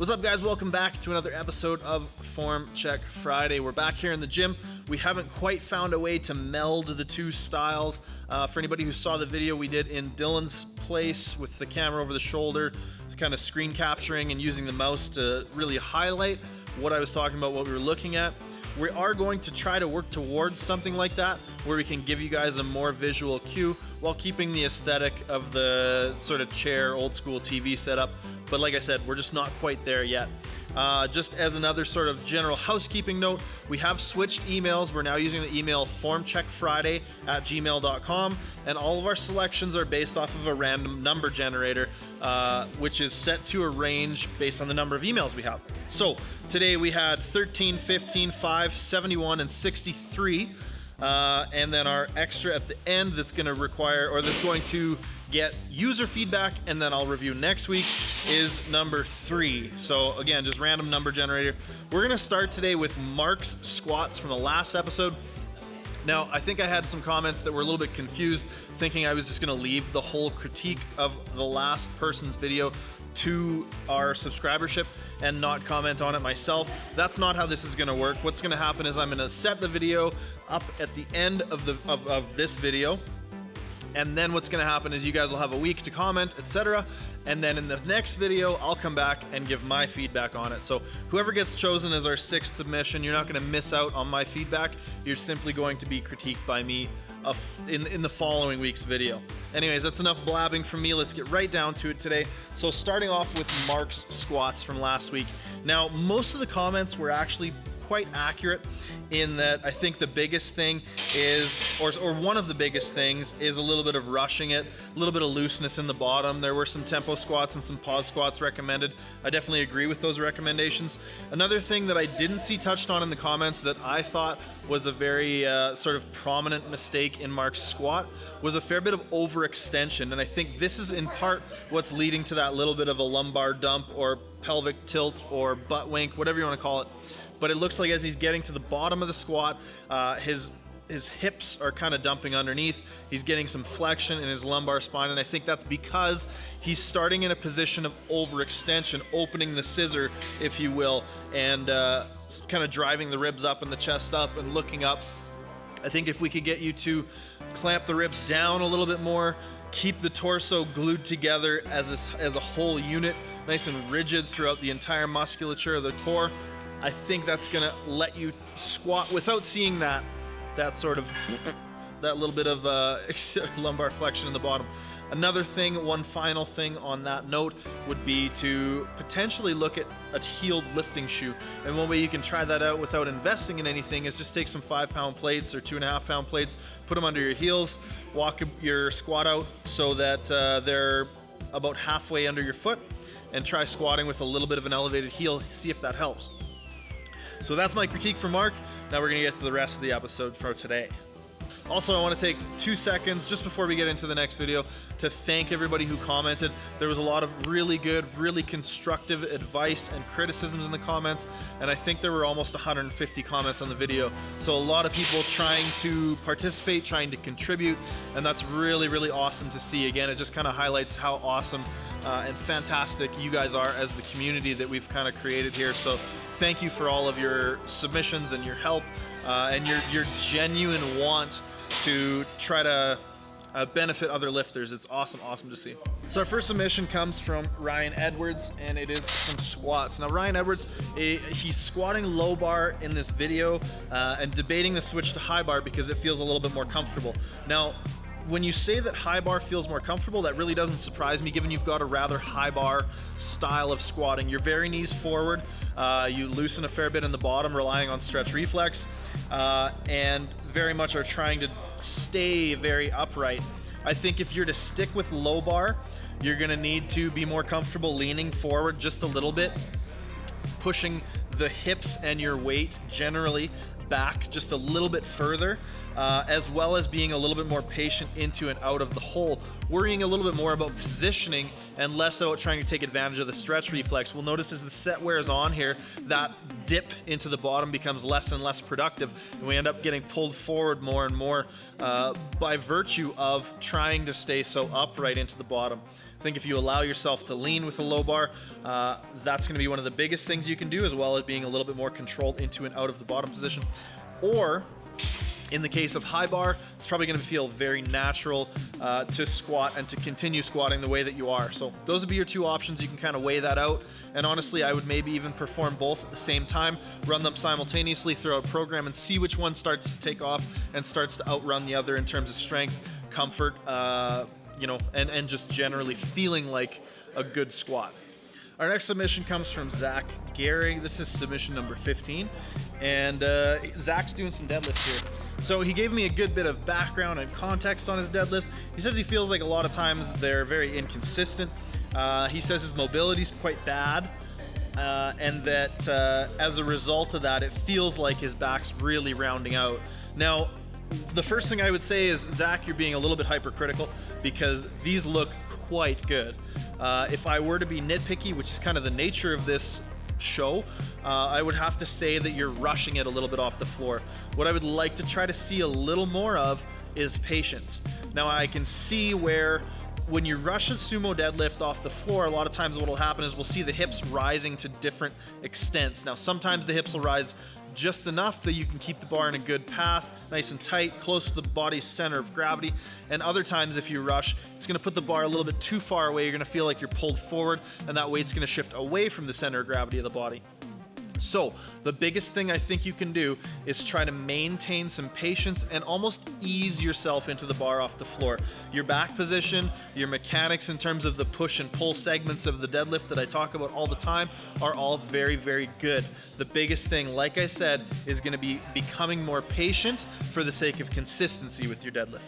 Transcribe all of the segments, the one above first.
What's up, guys? Welcome back to another episode of Form Check Friday. We're back here in the gym. We haven't quite found a way to meld the two styles. For anybody who saw the video we did in Dylan's place with the camera over the shoulder, kind of screen capturing and using the mouse to really highlight what I was talking about, what we were looking at. We are going to try to work towards something like that, where we can give you guys a more visual cue while keeping the aesthetic of the sort of chair, old school TV setup. But like I said, we're just not quite there yet. Just as another sort of general housekeeping note, we have switched emails. We're now using the email formcheckfriday@gmail.com, and all of our selections are based off of a random number generator, which is set to a range based on the number of emails we have. So today we had 13, 15, 5, 71, and 63. And then our extra at the end that's going to require, or that's going to get user feedback and then I'll review next week, is number 3. So again, just random number generator. We're going to start today with Mark's squats from the last episode. Now, I think I had some comments that were a little bit confused, thinking I was just going to leave the whole critique of the last person's video to our subscribership and not comment on it myself. That's not how this is going to work. What's going to happen is I'm going to set the video up at the end of this video, and then what's going to happen is you guys will have a week to comment, etc. And then in the next video, I'll come back and give my feedback on it. So whoever gets chosen as our 6th submission, you're not going to miss out on my feedback. You're simply going to be critiqued by me in the following week's video. Anyways, that's enough blabbing from me. Let's get right down to it today. So starting off with Mark's squats from last week. Now, most of the comments were actually quite accurate in that I think the biggest thing is, or one of the biggest things is a little bit of rushing it, a little bit of looseness in the bottom. There were some tempo squats and some pause squats recommended. I definitely agree with those recommendations. Another thing that I didn't see touched on in the comments that I thought was a very sort of prominent mistake in Mark's squat was a fair bit of overextension. And I think this is in part what's leading to that little bit of a lumbar dump or pelvic tilt or butt wink, whatever you want to call it. But it looks like as he's getting to the bottom of the squat, his hips are kind of dumping underneath. He's getting some flexion in his lumbar spine, and I think that's because he's starting in a position of overextension, opening the scissor, if you will, and kind of driving the ribs up and the chest up and looking up. I think if we could get you to clamp the ribs down a little bit more, keep the torso glued together as a whole unit, nice and rigid throughout the entire musculature of the core, I think that's gonna let you squat without seeing that sort of, that little bit of lumbar flexion in the bottom. Another thing, one final thing on that note would be to potentially look at a heeled lifting shoe. And one way you can try that out without investing in anything is just take some 5-pound plates or 2.5-pound plates, put them under your heels, walk your squat out so that they're about halfway under your foot, and try squatting with a little bit of an elevated heel, see if that helps. So that's my critique for Mark. Now we're gonna get to the rest of the episode for today. Also, I want to take 2 seconds just before we get into the next video to thank everybody who commented. There was a lot of really good, really constructive advice and criticisms in the comments, and I think there were almost 150 comments on the video. So a lot of people trying to participate, trying to contribute, and that's really, really awesome to see. Again, it just kind of highlights how awesome and fantastic you guys are as the community that we've kind of created here. So thank you for all of your submissions and your help and your genuine want to try to benefit other lifters. It's awesome to see. So our first submission comes from Ryan Edwards, and it is some squats. Now Ryan Edwards, he's squatting low bar in this video and debating the switch to high bar because it feels a little bit more comfortable. Now, when you say that high bar feels more comfortable, that really doesn't surprise me given you've got a rather high bar style of squatting. You're very knees forward, you loosen a fair bit in the bottom relying on stretch reflex, and very much are trying to stay very upright. I think if you're to stick with low bar, you're gonna need to be more comfortable leaning forward just a little bit, pushing the hips and your weight generally back just a little bit further, as well as being a little bit more patient into and out of the hole, worrying a little bit more about positioning and less about trying to take advantage of the stretch reflex. We'll notice as the set wears on here, that dip into the bottom becomes less and less productive, and we end up getting pulled forward more and more by virtue of trying to stay so upright into the bottom. I think if you allow yourself to lean with a low bar, that's going to be one of the biggest things you can do, as well as being a little bit more controlled into and out of the bottom position. Or in the case of high bar, it's probably going to feel very natural to squat and to continue squatting the way that you are. So those would be your two options. You can kind of weigh that out. And honestly, I would maybe even perform both at the same time, run them simultaneously throughout a program, and see which one starts to take off and starts to outrun the other in terms of strength, comfort, you know, and just generally feeling like a good squat. Our next submission comes from Zach Gehrig. This is submission number 15. And Zach's doing some deadlifts here. So he gave me a good bit of background and context on his deadlifts. He says he feels like a lot of times they're very inconsistent. He says his mobility is quite bad. And that as a result of that, it feels like his back's really rounding out. Now, the first thing I would say is, Zach, you're being a little bit hypercritical because these look quite good. If I were to be nitpicky, which is kind of the nature of this show, I would have to say that you're rushing it a little bit off the floor. What I would like to try to see a little more of is patience. Now, I can see where when you rush a sumo deadlift off the floor, a lot of times what will happen is we'll see the hips rising to different extents. Now, sometimes the hips will rise just enough that you can keep the bar in a good path, nice and tight, close to the body's center of gravity. And other times if you rush, it's gonna put the bar a little bit too far away. You're gonna feel like you're pulled forward, and that weight's gonna shift away from the center of gravity of the body. So the biggest thing I think you can do is try to maintain some patience and almost ease yourself into the bar off the floor. Your back position, your mechanics in terms of the push and pull segments of the deadlift that I talk about all the time are all very, very good. The biggest thing, like I said, is going to be becoming more patient for the sake of consistency with your deadlift.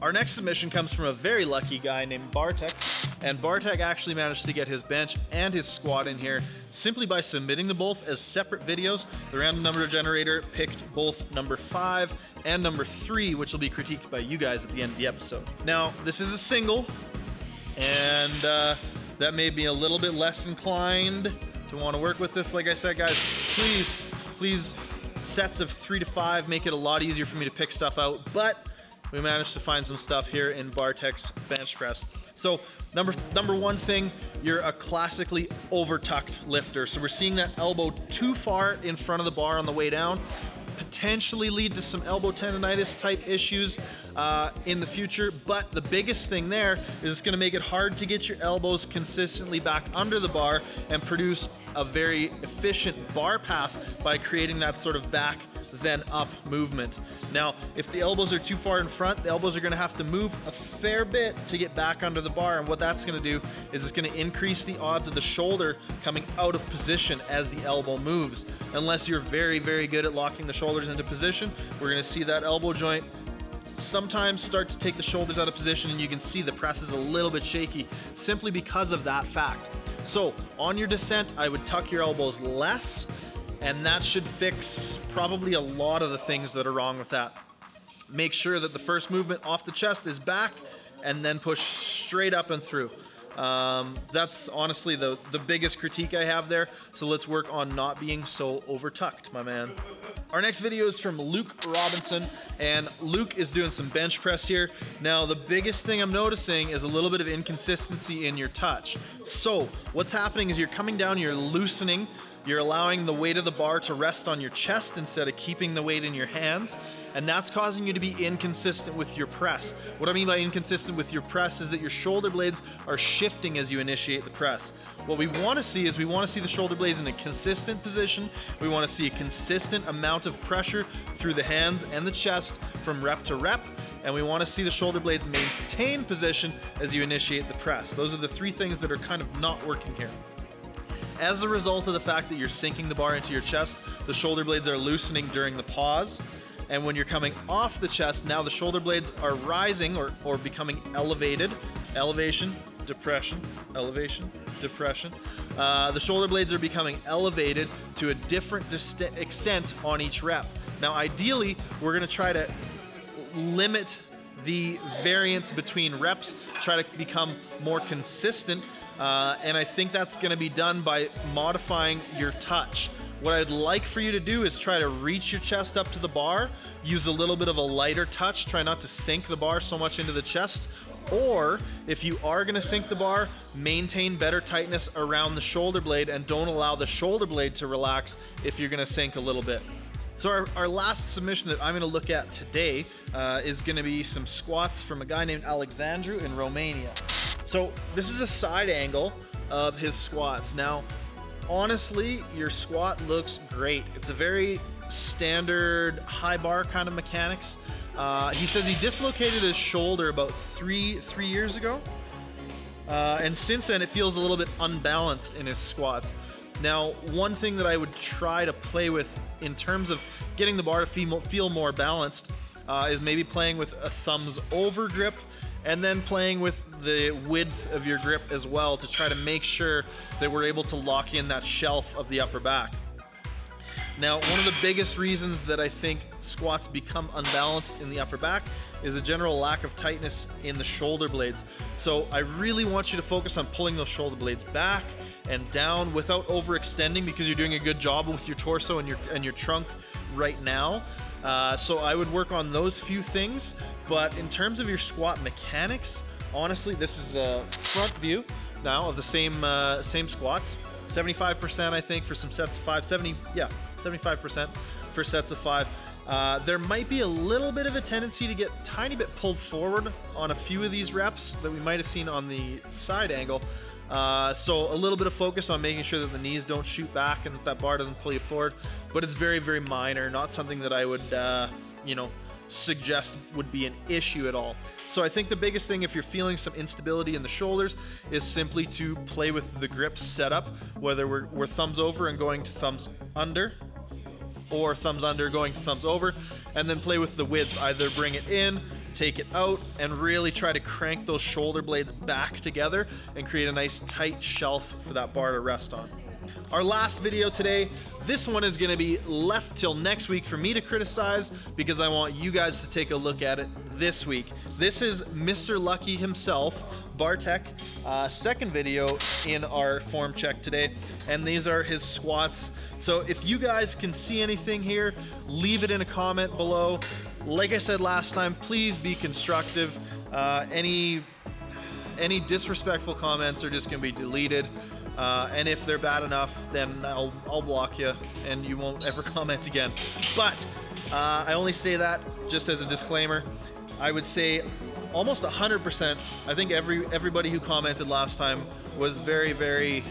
Our next submission comes from a very lucky guy named Bartek, and Bartek actually managed to get his bench and his squat in here simply by submitting them both as separate videos. The random number generator picked both number 5 and number 3, which will be critiqued by you guys at the end of the episode. Now, this is a single, and that made me a little bit less inclined to want to work with this. Like I said, guys, please, sets of 3 to 5 make it a lot easier for me to pick stuff out, but we managed to find some stuff here in Bartek's bench press. So number one thing, you're a classically over-tucked lifter. So we're seeing that elbow too far in front of the bar on the way down, potentially lead to some elbow tendonitis type issues in the future. But the biggest thing there is it's gonna make it hard to get your elbows consistently back under the bar and produce a very efficient bar path by creating that sort of back then up movement. Now, if the elbows are too far in front, the elbows are gonna have to move a fair bit to get back under the bar, and what that's gonna do is it's gonna increase the odds of the shoulder coming out of position as the elbow moves. Unless you're very, very good at locking the shoulders into position, we're gonna see that elbow joint sometimes start to take the shoulders out of position, and you can see the press is a little bit shaky simply because of that fact. So on your descent, I would tuck your elbows less, and that should fix probably a lot of the things that are wrong with that. Make sure that the first movement off the chest is back, and then push straight up and through. That's honestly the biggest critique I have there. So let's work on not being so over-tucked, my man. Our next video is from Luke Robinson, and Luke is doing some bench press here. Now, the biggest thing I'm noticing is a little bit of inconsistency in your touch. So what's happening is you're coming down, you're loosening, you're allowing the weight of the bar to rest on your chest instead of keeping the weight in your hands, and that's causing you to be inconsistent with your press. What I mean by inconsistent with your press is that your shoulder blades are shifting as you initiate the press. What we want to see is we want to see the shoulder blades in a consistent position. We want to see a consistent amount of pressure through the hands and the chest from rep to rep, and we want to see the shoulder blades maintain position as you initiate the press. Those are the 3 things that are kind of not working here. As a result of the fact that you're sinking the bar into your chest, the shoulder blades are loosening during the pause. And when you're coming off the chest, now the shoulder blades are rising or becoming elevated. Elevation, depression, elevation, depression. The shoulder blades are becoming elevated to a different extent on each rep. Now, ideally, we're gonna try to limit the variance between reps, try to become more consistent, and I think that's going to be done by modifying your touch. What I'd like for you to do is try to reach your chest up to the bar, use a little bit of a lighter touch, try not to sink the bar so much into the chest, or if you are gonna sink the bar, maintain better tightness around the shoulder blade and don't allow the shoulder blade to relax if you're gonna sink a little bit. So our last submission that I'm gonna look at today is gonna be some squats from a guy named Alexandra in Romania. So this is a side angle of his squats. Now, honestly, your squat looks great. It's a very standard high bar kind of mechanics. He says he dislocated his shoulder about three years ago. And since then, it feels a little bit unbalanced in his squats. Now, one thing that I would try to play with in terms of getting the bar to feel more balanced is maybe playing with a thumbs over grip and then playing with the width of your grip as well to try to make sure that we're able to lock in that shelf of the upper back. Now, one of the biggest reasons that I think squats become unbalanced in the upper back is a general lack of tightness in the shoulder blades. So I really want you to focus on pulling those shoulder blades back and down without overextending, because you're doing a good job with your torso and your trunk right now. So I would work on those few things. But in terms of your squat mechanics, honestly, this is a front view now of the same squats. 75%, I think, for some sets of 5. 75% for sets of 5. There might be a little bit of a tendency to get a tiny bit pulled forward on a few of these reps that we might have seen on the side angle. So a little bit of focus on making sure that the knees don't shoot back and that bar doesn't pull you forward. But it's very, very minor, not something that I would, suggest would be an issue at all. So I think the biggest thing, if you're feeling some instability in the shoulders, is simply to play with the grip setup, whether we're thumbs over and going to thumbs under, or thumbs under going to thumbs over, and then play with the width. Either bring it in, take it out, and really try to crank those shoulder blades back together and create a nice tight shelf for that bar to rest on. Our last video today, this one is gonna be left till next week for me to criticize, because I want you guys to take a look at it this week. This is Mr. Lucky himself, Bartek, second video in our form check today, and these are his squats. So if you guys can see anything here, leave it in a comment below. Like I said last time, please be constructive. Any disrespectful comments are just gonna be deleted. And if they're bad enough, then I'll block you and you won't ever comment again. But I only say that just as a disclaimer. I would say almost 100%. I think everybody who commented last time was very, very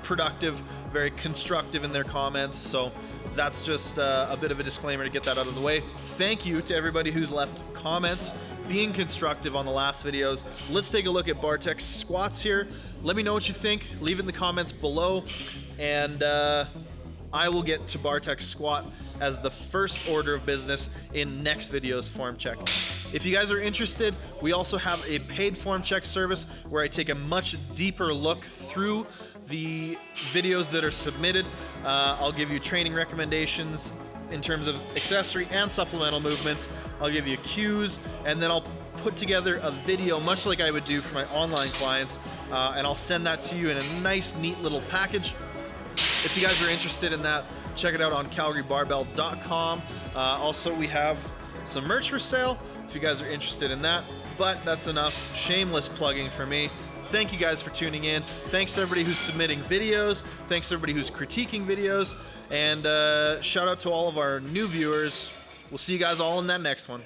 productive, very constructive in their comments. So that's just a bit of a disclaimer to get that out of the way. Thank you to everybody who's left comments, being constructive on the last videos. Let's take a look at Bartek's squats here. Let me know what you think. Leave it in the comments below, and I will get to Bartek's squat as the first order of business in next video's form check. If you guys are interested, we also have a paid form check service where I take a much deeper look through the videos that are submitted. I'll give you training recommendations in terms of accessory and supplemental movements. I'll give you cues, and then I'll put together a video much like I would do for my online clients, and I'll send that to you in a nice, neat little package. If you guys are interested in that, check it out on calgarybarbell.com. Also, we have some merch for sale if you guys are interested in that, but that's enough shameless plugging for me. Thank you guys for tuning in. Thanks to everybody who's submitting videos. Thanks to everybody who's critiquing videos. And shout out to all of our new viewers. We'll see you guys all in that next one.